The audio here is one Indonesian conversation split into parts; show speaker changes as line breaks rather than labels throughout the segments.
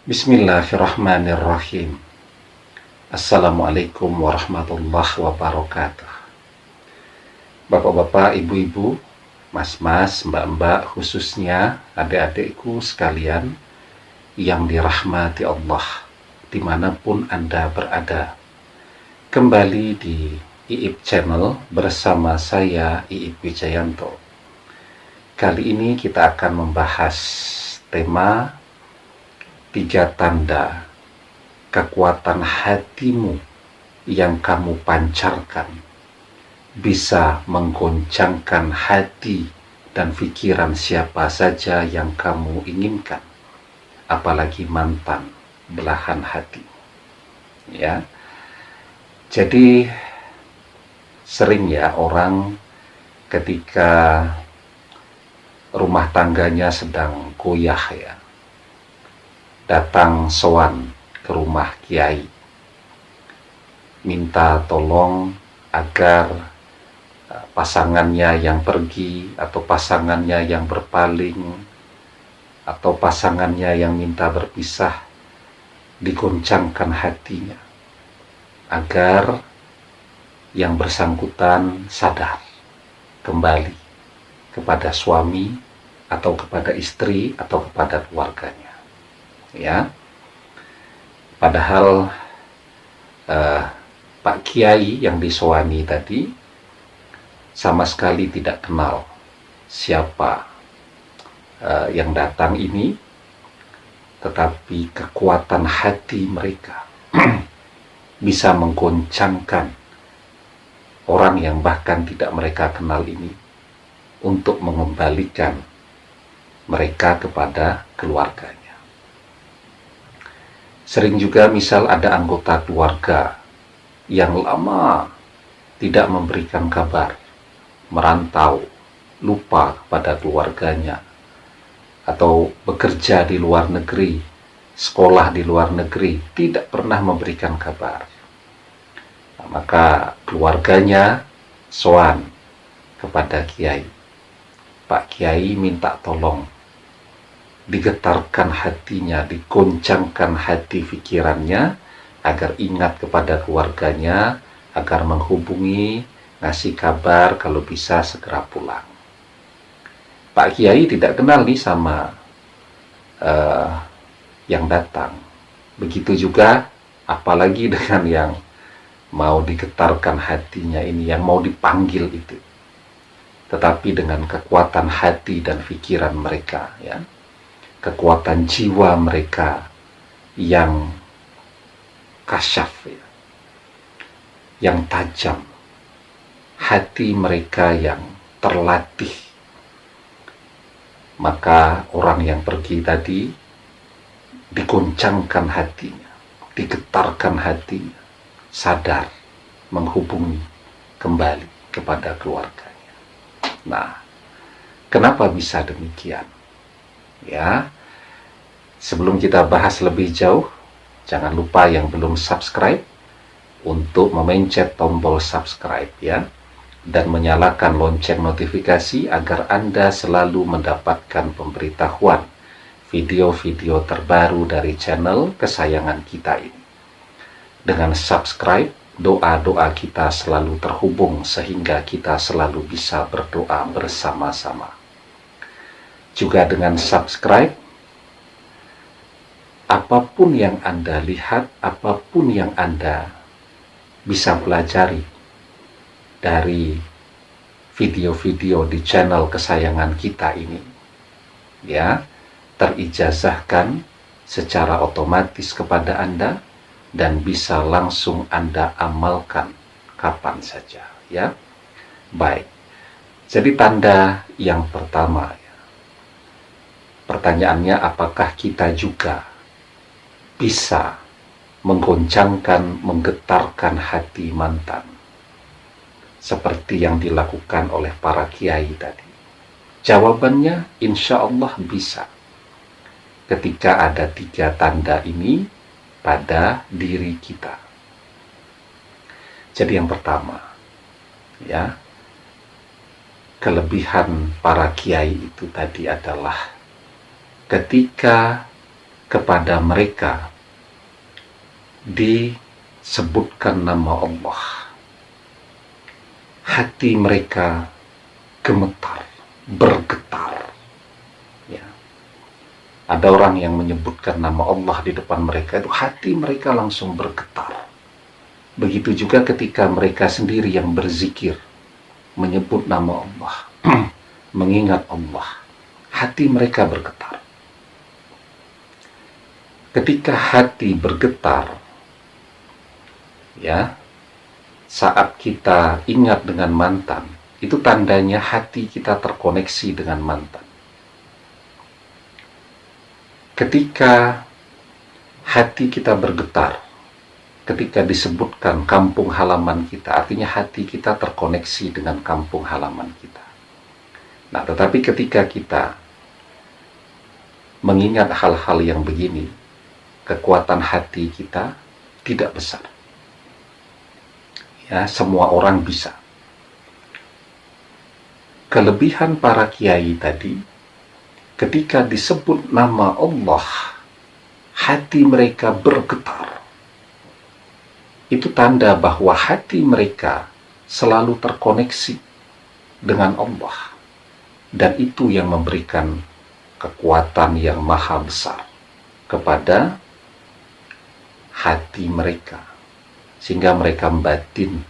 Bismillahirrahmanirrahim. Assalamualaikum warahmatullahi wabarakatuh. Bapak-bapak, ibu-ibu, mas-mas, mbak-mbak, khususnya adik-adikku sekalian yang dirahmati Allah dimanapun Anda berada. Kembali di IIP Channel bersama saya Iip Wijayanto. Kali ini kita akan membahas tema 3 tanda kekuatan hatimu yang kamu pancarkan bisa menggoncangkan hati dan pikiran siapa saja yang kamu inginkan, apalagi mantan belahan hati. Ya, jadi sering ya orang ketika rumah tangganya sedang goyah ya, datang sowan ke rumah kiai, minta tolong agar pasangannya yang pergi, atau pasangannya yang berpaling, atau pasangannya yang minta berpisah, digoncangkan hatinya agar yang bersangkutan sadar kembali kepada suami atau kepada istri atau kepada keluarganya. Ya, padahal Pak Kiai yang disowani tadi sama sekali tidak kenal siapa yang datang ini, tetapi kekuatan hati mereka bisa menggoncangkan orang yang bahkan tidak mereka kenal ini untuk mengembalikan mereka kepada keluarganya. Sering juga misal ada anggota keluarga yang lama tidak memberikan kabar, merantau, lupa kepada keluarganya, atau bekerja di luar negeri, sekolah di luar negeri, tidak pernah memberikan kabar. Nah, maka keluarganya sowan kepada Kiai. Pak Kiai minta tolong digetarkan hatinya, digoncangkan hati pikirannya agar ingat kepada keluarganya, agar menghubungi, ngasih kabar kalau bisa segera pulang. Pak Kiai tidak kenal nih sama yang datang. Begitu juga apalagi dengan yang mau digetarkan hatinya ini, yang mau dipanggil itu. Tetapi dengan kekuatan hati dan pikiran mereka, ya, kekuatan jiwa mereka yang kasyaf, ya, yang tajam, hati mereka yang terlatih, maka orang yang pergi tadi digoncangkan hatinya, digetarkan hatinya, sadar menghubungi kembali kepada keluarganya. Nah, kenapa bisa demikian? Ya, sebelum kita bahas lebih jauh, jangan lupa yang belum subscribe untuk memencet tombol subscribe ya, dan menyalakan lonceng notifikasi agar Anda selalu mendapatkan pemberitahuan video-video terbaru dari channel kesayangan kita ini. Dengan subscribe, doa-doa kita selalu terhubung sehingga kita selalu bisa berdoa bersama-sama. Juga dengan subscribe, apapun yang Anda lihat, apapun yang Anda bisa pelajari dari video-video di channel kesayangan kita ini, ya, terijazahkan secara otomatis kepada Anda dan bisa langsung Anda amalkan kapan saja, ya. Baik. Jadi tanda yang pertama, pertanyaannya, apakah kita juga bisa menggoncangkan, menggetarkan hati mantan seperti yang dilakukan oleh para kiai tadi? Jawabannya insya Allah bisa, ketika ada 3 tanda ini pada diri kita. Jadi yang pertama, ya, kelebihan para kiai itu tadi adalah ketika kepada mereka disebutkan nama Allah, hati mereka gemetar, bergetar. Ya. Ada orang yang menyebutkan nama Allah di depan mereka, itu hati mereka langsung bergetar. Begitu juga ketika mereka sendiri yang berzikir, menyebut nama Allah, mengingat Allah, hati mereka bergetar. Ketika hati bergetar, ya, saat kita ingat dengan mantan, itu tandanya hati kita terkoneksi dengan mantan. Ketika hati kita bergetar, ketika disebutkan kampung halaman kita, artinya hati kita terkoneksi dengan kampung halaman kita. Nah, tetapi ketika kita mengingat hal-hal yang begini, kekuatan hati kita tidak besar. Ya, semua orang bisa. Kelebihan para kiai tadi, ketika disebut nama Allah, hati mereka bergetar. Itu tanda bahwa hati mereka selalu terkoneksi dengan Allah. Dan itu yang memberikan kekuatan yang maha besar kepada hati mereka, sehingga mereka batin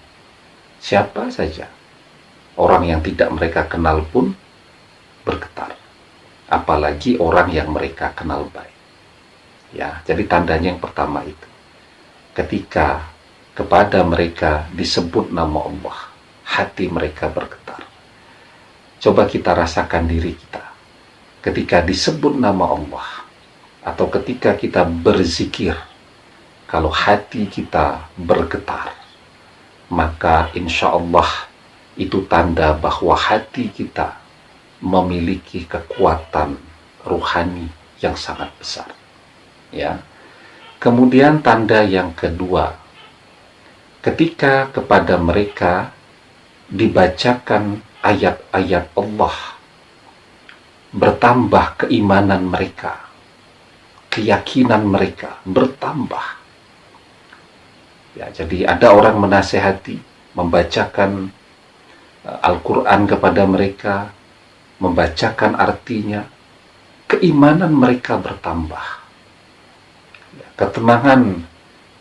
siapa saja, orang yang tidak mereka kenal pun bergetar, apalagi orang yang mereka kenal baik. Ya, jadi tandanya yang pertama itu, ketika kepada mereka disebut nama Allah, hati mereka bergetar. Coba kita rasakan diri kita ketika disebut nama Allah, atau ketika kita berzikir, kalau hati kita bergetar, maka insya Allah itu tanda bahwa hati kita memiliki kekuatan ruhani yang sangat besar. Ya. Kemudian tanda yang kedua, ketika kepada mereka dibacakan ayat-ayat Allah, bertambah keimanan mereka, keyakinan mereka bertambah. Ya, jadi ada orang menasehati, membacakan Al-Quran kepada mereka, membacakan artinya, keimanan mereka bertambah. Ya, ketenangan,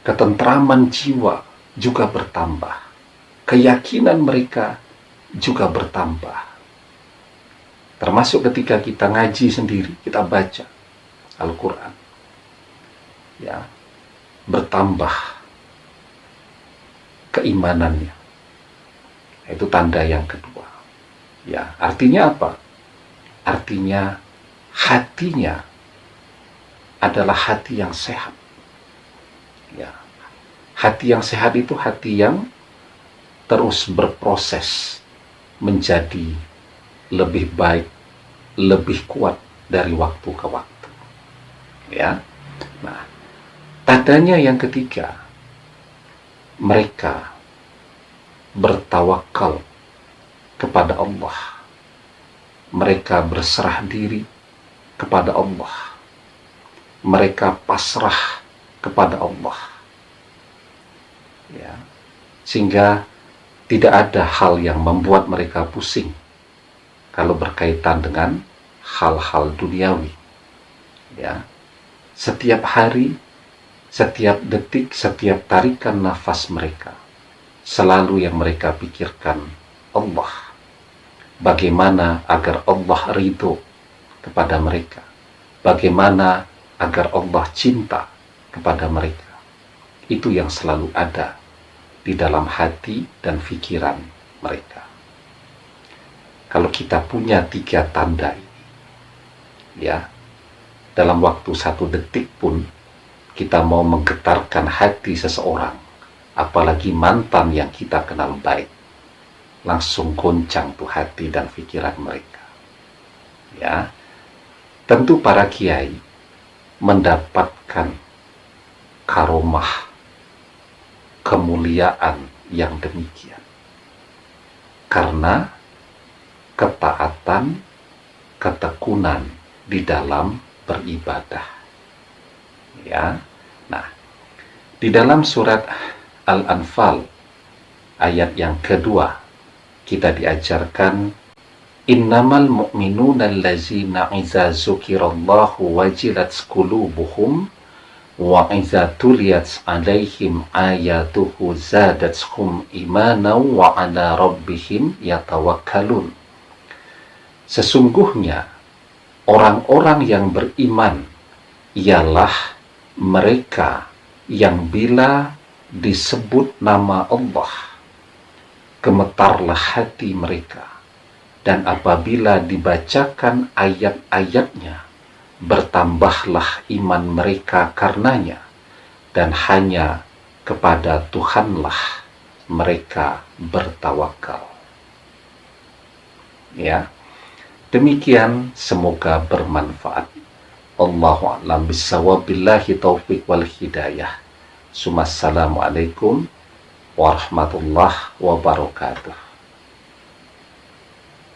ketentraman jiwa juga bertambah. Keyakinan mereka juga bertambah. Termasuk ketika kita ngaji sendiri, kita baca Al-Quran. Ya, bertambah keimanannya. Itu tanda yang kedua. Ya, artinya apa? Artinya hatinya adalah hati yang sehat. Ya. Hati yang sehat itu hati yang terus berproses menjadi lebih baik, lebih kuat dari waktu ke waktu. Ya. Nah, tandanya yang ketiga, mereka bertawakal kepada Allah. Mereka berserah diri kepada Allah. Mereka pasrah kepada Allah. Ya. Sehingga tidak ada hal yang membuat mereka pusing kalau berkaitan dengan hal-hal duniawi. Ya. Setiap hari, setiap detik, setiap tarikan nafas mereka, selalu yang mereka pikirkan Allah. Bagaimana agar Allah ridho kepada mereka. Bagaimana agar Allah cinta kepada mereka. Itu yang selalu ada di dalam hati dan pikiran mereka. Kalau kita punya 3 tanda ini, ya, dalam waktu 1 detik pun kita mau menggetarkan hati seseorang, apalagi mantan yang kita kenal baik, langsung goncang tuh hati dan pikiran mereka. Ya, tentu para kiai mendapatkan karomah, kemuliaan yang demikian karena ketaatan, ketekunan di dalam beribadah. Ya. Nah, di dalam surat Al-Anfal ayat yang kedua kita diajarkan innamal mu'minuna allazina iza dzukirallahu wajilat qulubuhum wa iza tuliyat alaihim ayatuhu zadatuhum imanan wa ala rabbihim yatawakkalun. Sesungguhnya orang-orang yang beriman ialah mereka yang bila disebut nama Allah gemetarlah hati mereka, dan apabila dibacakan ayat-ayatnya bertambahlah iman mereka karenanya, dan hanya kepada Tuhanlah mereka bertawakal. Ya, demikian, semoga bermanfaat. Allahu a'lam bishawab, billahi taufiq wal hidayah. Assalamualaikum warahmatullahi wabarakatuh.